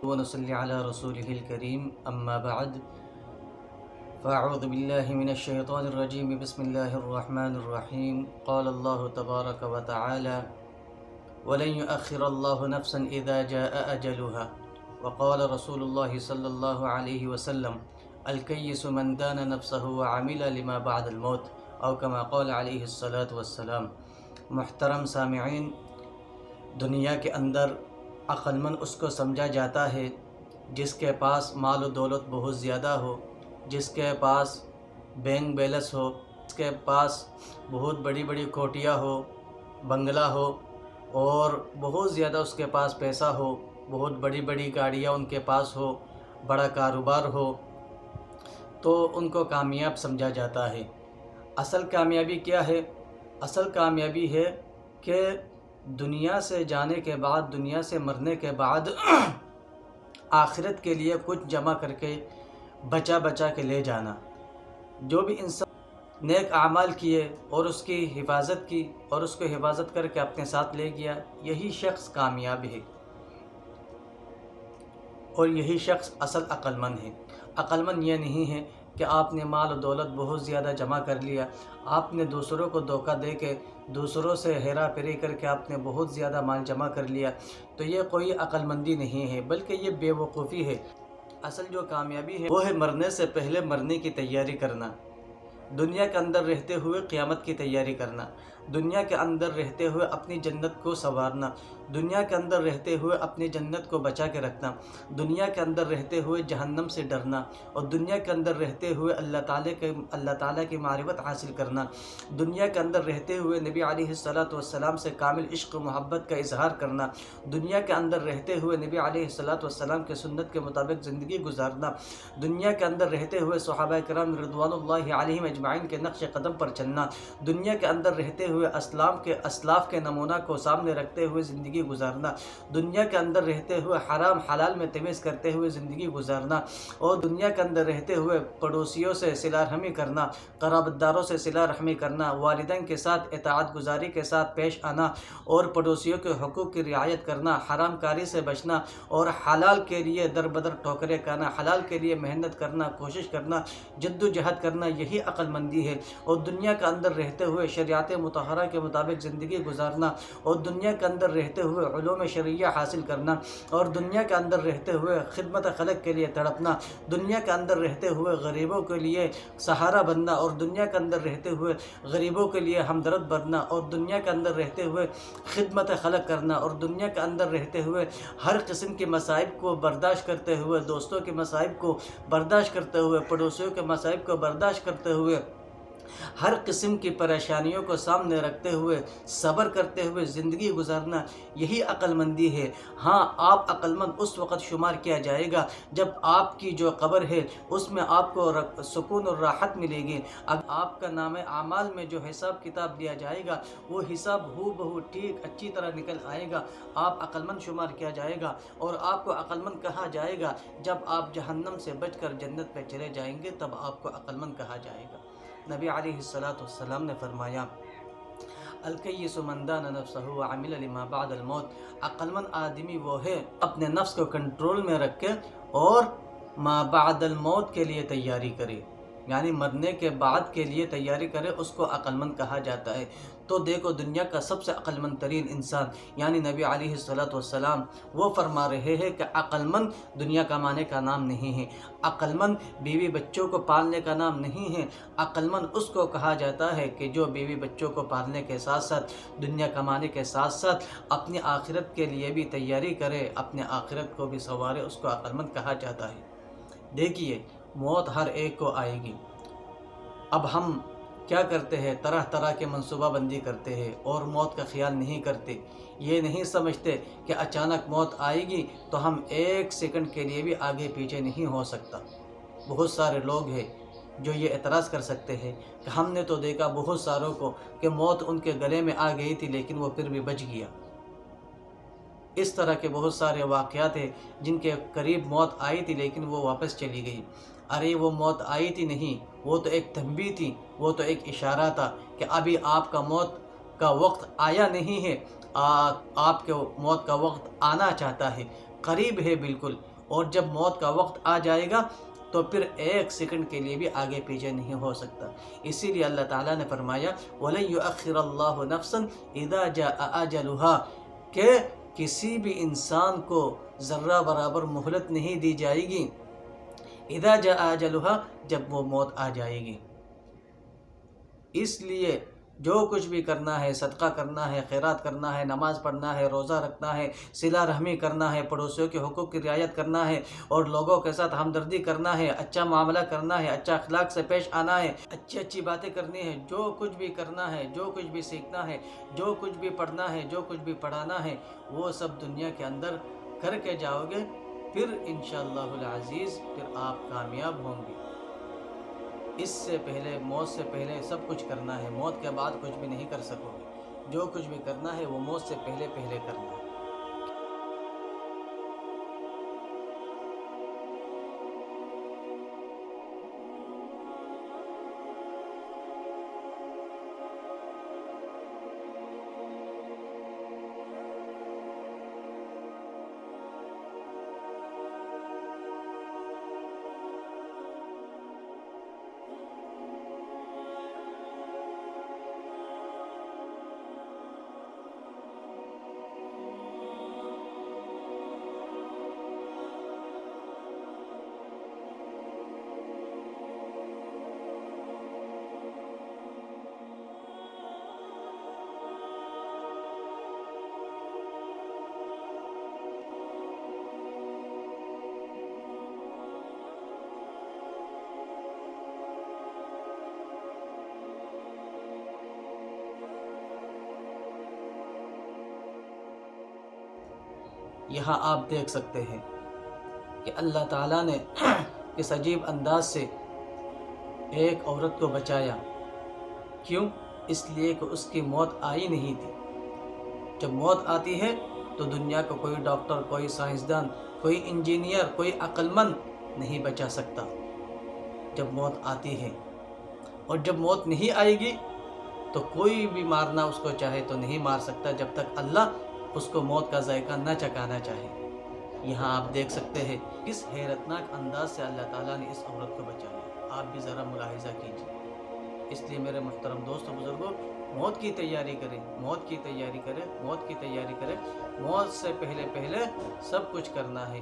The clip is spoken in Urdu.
ونصلي على رسوله الكريم أما بعد فأعوذ بالله من الشيطان الرجيم بسم الله الرحمن الرحيم قال الله تبارك وتعالى ولن يؤخر الله نفسا إذا جاء أجلها وقال رسول الله صلى الله عليه وسلم الكيس من دان نفسه وعمل لما بعد الموت أو كما قال عليه الصلاة والسلام۔ محترم سامعین، دنیا کے اندر عقل مند اس کو سمجھا جاتا ہے جس کے پاس مال و دولت بہت زیادہ ہو، جس کے پاس بینک بیلنس ہو، جس کے پاس بہت بڑی بڑی کوٹیاں ہو، بنگلہ ہو اور بہت زیادہ اس کے پاس پیسہ ہو، بہت بڑی بڑی گاڑیاں ان کے پاس ہو، بڑا کاروبار ہو، تو ان کو کامیاب سمجھا جاتا ہے۔ اصل کامیابی کیا ہے؟ اصل کامیابی ہے کہ دنیا سے جانے کے بعد، دنیا سے مرنے کے بعد آخرت کے لیے کچھ جمع کر کے بچا کے لے جانا۔ جو بھی انسان نیک اعمال کیے اور اس کی حفاظت کی اور اس کو حفاظت کر کے اپنے ساتھ لے گیا، یہی شخص کامیاب ہے اور یہی شخص اصل عقل مند ہے۔ عقل مند یہ نہیں ہے کہ آپ نے مال و دولت بہت زیادہ جمع کر لیا، آپ نے دوسروں کو دھوکہ دے کے، دوسروں سے ہیرا پھیری کر کے آپ نے بہت زیادہ مال جمع کر لیا، تو یہ کوئی عقل مندی نہیں ہے، بلکہ یہ بے وقوفی ہے۔ اصل جو کامیابی ہے وہ ہے مرنے سے پہلے مرنے کی تیاری کرنا، دنیا کے اندر رہتے ہوئے قیامت کی تیاری کرنا، دنیا کے اندر رہتے ہوئے اپنی جنت کو سنوارنا، دنیا کے اندر رہتے ہوئے اپنی جنت کو بچا کے رکھنا، دنیا کے اندر رہتے ہوئے جہنم سے ڈرنا، اور دنیا کے اندر رہتے ہوئے اللہ تعالیٰ کی معرفت حاصل کرنا، دنیا کے اندر رہتے ہوئے نبی علیہ السلام سے کامل عشق و محبت کا اظہار کرنا، دنیا کے اندر رہتے ہوئے نبی علیہ السلام کے سنت کے مطابق زندگی گزارنا، دنیا کے اندر رہتے ہوئے صحابہ کرام رضوان اللہ علیہم اجمعین کے نقش قدم پر چلنا، دنیا کے اندر رہتے ہوئے اسلاف کے نمونہ کو سامنے رکھتے ہوئے زندگی گزارنا، دنیا کے اندر رہتے ہوئے حرام حلال میں تمیز کرتے ہوئے زندگی گزارنا، اور دنیا کے اندر رہتے ہوئے پڑوسیوں سے صلہ رحمی کرنا، قرابت داروں سے صلہ رحمی کرنا، والدین کے ساتھ اطاعت گزاری کے ساتھ پیش آنا اور پڑوسیوں کے حقوق کی رعایت کرنا، حرام کاری سے بچنا اور حلال کے لیے در بدر ٹھوکریں کھانا، حلال کے لیے محنت کرنا، کوشش کرنا، جد و جہد کرنا، یہی عقل مندی ہے۔ اور دنیا کے اندر رہتے ہوئے شریعت مطہرہ کے مطابق زندگی گزارنا، اور دنیا کے اندر رہتے ہوئے علوم شرعیہ حاصل کرنا، اور دنیا کے اندر رہتے ہوئے خدمت خلق کے لیے تڑپنا، دنیا کے اندر رہتے ہوئے غریبوں کے لیے سہارا بننا، اور دنیا کے اندر رہتے ہوئے غریبوں کے لیے ہمدرد بننا، اور دنیا کے اندر رہتے ہوئے خدمت خلق کرنا، اور دنیا کے اندر رہتے ہوئے ہر قسم کے مصائب کو برداشت کرتے ہوئے، دوستوں کے مصائب کو برداشت کرتے ہوئے، پڑوسیوں کے مصائب کو برداشت کرتے ہوئے، ہر قسم کی پریشانیوں کو سامنے رکھتے ہوئے صبر کرتے ہوئے زندگی گزارنا، یہی عقل مندی ہے۔ ہاں، آپ عقل مند اس وقت شمار کیا جائے گا جب آپ کی جو قبر ہے اس میں آپ کو سکون اور راحت ملے گی۔ اگر آپ کا نام اعمال میں جو حساب کتاب دیا جائے گا وہ حساب ہو بہو ٹھیک اچھی طرح نکل آئے گا، آپ عقل مند شمار کیا جائے گا، اور آپ کو عقل مند کہا جائے گا جب آپ جہنم سے بچ کر جنت پہ چلے جائیں گے، تب آپ کو عقل مند کہا جائے گا۔ نبی علیہ السلام نے فرمایا الکیس من دان نفسہ وعمل لما بعد الموت، عقل مند آدمی وہ ہے اپنے نفس کو کنٹرول میں رکھ کے اور ما بعد الموت کے لیے تیاری کرے، یعنی مرنے کے بعد کے لیے تیاری کرے، اس کو عقل مند کہا جاتا ہے۔ تو دیکھو، دنیا کا سب سے عقل مند ترین انسان یعنی نبی علیہ السلام وہ فرما رہے ہیں کہ عقل مند دنیا کمانے کا نام نہیں ہے، عقل مند بیوی بچوں کو پالنے کا نام نہیں ہے، عقل مند اس کو کہا جاتا ہے کہ جو بیوی بچوں کو پالنے کے ساتھ ساتھ، دنیا کمانے کے ساتھ ساتھ اپنی آخرت کے لیے بھی تیاری کرے، اپنے آخرت کو بھی سنوارے، اس کو عقل مند کہا جاتا ہے۔ دیکھیے، موت ہر ایک کو آئے گی۔ اب ہم کیا کرتے ہیں؟ طرح طرح کے منصوبہ بندی کرتے ہیں اور موت کا خیال نہیں کرتے، یہ نہیں سمجھتے کہ اچانک موت آئے گی تو ہم ایک سیکنڈ کے لیے بھی آگے پیچھے نہیں ہو سکتا۔ بہت سارے لوگ ہیں جو یہ اعتراض کر سکتے ہیں کہ ہم نے تو دیکھا بہت ساروں کو کہ موت ان کے گلے میں آ گئی تھی لیکن وہ پھر بھی بچ گیا۔ اس طرح کے بہت سارے واقعات ہیں جن کے قریب موت آئی تھی لیکن وہ واپس چلی گئی۔ ارے وہ موت آئی تھی نہیں، وہ تو ایک تنبیہ تھی، وہ تو ایک اشارہ تھا کہ ابھی آپ کا موت کا وقت آیا نہیں ہے، آپ کے موت کا وقت آنا چاہتا ہے، قریب ہے بالکل۔ اور جب موت کا وقت آ جائے گا تو پھر ایک سیکنڈ کے لیے بھی آگے پیچھے نہیں ہو سکتا۔ اسی لیے اللہ تعالیٰ نے فرمایا وَلَن يُؤَخِّرَ اللَّهُ نَفْسًا إِذَا جَاءَ أَجَلُهَا کہ کسی بھی انسان کو ذرہ برابر مہلت نہیں دی جائے گی اذا جاء اجلها جب وہ موت آ جائے گی۔ اس لیے جو کچھ بھی کرنا ہے، صدقہ کرنا ہے، خیرات کرنا ہے، نماز پڑھنا ہے، روزہ رکھنا ہے، صلہ رحمی کرنا ہے، پڑوسیوں کے حقوق کی رعایت کرنا ہے اور لوگوں کے ساتھ ہمدردی کرنا ہے، اچھا معاملہ کرنا ہے، اچھا اخلاق سے پیش آنا ہے، اچھی اچھی باتیں کرنی ہے، جو کچھ بھی کرنا ہے، جو کچھ بھی سیکھنا ہے، جو کچھ بھی پڑھنا ہے، جو کچھ بھی پڑھانا ہے، وہ سب دنیا کے اندر کر کے جاؤ گے، پھر انشاءاللہ العزیز پھر آپ کامیاب ہوں گے۔ اس سے پہلے، موت سے پہلے سب کچھ کرنا ہے، موت کے بعد کچھ بھی نہیں کر سکو گے۔ جو کچھ بھی کرنا ہے وہ موت سے پہلے پہلے کرنا ہے۔ یہاں آپ دیکھ سکتے ہیں کہ اللہ تعالیٰ نے کس عجیب انداز سے ایک عورت کو بچایا۔ کیوں؟ اس لیے کہ اس کی موت آئی نہیں تھی۔ جب موت آتی ہے تو دنیا کو کوئی ڈاکٹر، کوئی سائنسدان، کوئی انجینئر، کوئی عقل مند نہیں بچا سکتا جب موت آتی ہے۔ اور جب موت نہیں آئے گی تو کوئی بھی مارنا اس کو چاہے تو نہیں مار سکتا جب تک اللہ اس کو موت کا ذائقہ نہ چکھانا چاہے۔ یہاں آپ دیکھ سکتے ہیں کس حیرتناک انداز سے اللہ تعالیٰ نے اس عورت کو بچایا۔ آپ بھی ذرا ملاحظہ کیجیے۔ اس لیے میرے محترم دوست و بزرگوں، موت کی تیاری کریں، موت کی تیاری کریں، موت کی تیاری کریں۔ موت سے پہلے پہلے سب کچھ کرنا ہے۔